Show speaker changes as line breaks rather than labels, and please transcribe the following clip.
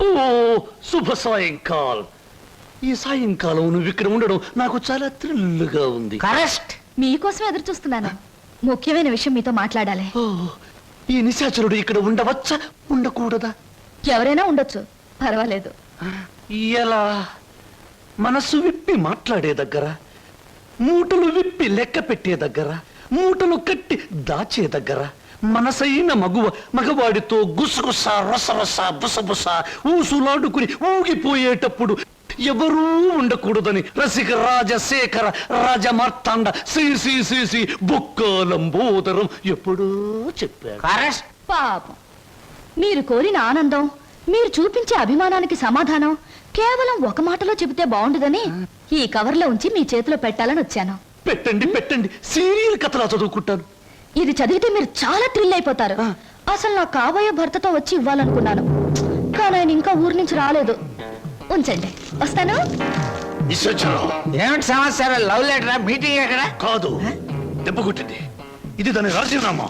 ఓ శుభ సాయంకాలం. ఈ సాయంకాలం నువ్వు ఇక్కడ ఉండడం నాకు చాలా థ్రిల్గా ఉంది.
కరెక్ట్.
మీకోసం ఎదురు చూస్తున్నాను. ముఖ్యమైన విషయం మీతో మాట్లాడాలి.
ఓ, ఈ నిశాచరుడు ఇక్కడ ఉండవచ్చా ఉండకూడదా?
ఎవరైనా ఉండొచ్చు, పర్వాలేదు.
ఎలా? మనసు విప్పి మాట్లాడే దగ్గర, మూటలు విప్పి లెక్క పెట్టే దగ్గర, మూటలు కట్టి దాచే దగ్గర, మనసైన మగవాడితో గుసగుస రసరస బుసబుస ఊసులాడుకుని ఊగిపోయేటప్పుడు ఎవరూ ఉండకూడదని రసిక రాజశేఖర రాజమార్తాండ శ్రీ బొక్కలంబోదరం ఎప్పుడూ చెప్పాడు.
కరెక్ట్.
పాపం, మీరు కోరిన ఆనందం, మీరు చూపించే అభిమానానికి సమాధానం కేవలం ఒక మాటలో చెబితే బాగుండదని ఈ కవర్లో ఉంచి మీ చేతిలో పెట్టాలని వచ్చాను.
పెట్టండి పెట్టండి, సీరియల్ కథలా చదువుకుంటాను.
ఇది చదివితే మీరు చాలా థ్రిల్ అయిపోతారు. అసలు నా కాబోయే భర్తతో వచ్చి ఇవ్వాలనుకున్నాను, కానీ ఆయన ఇంకా ఊరి నుంచి రాలేదు. ఉంచండి, వస్తాను.
ఏమిటి సమస్య? లవ్ లెటరా? మీటింగ్ ఎక్కడ?
కాదు, దెబ్బ కొట్టింది. ఇది దాని రాజీనామా.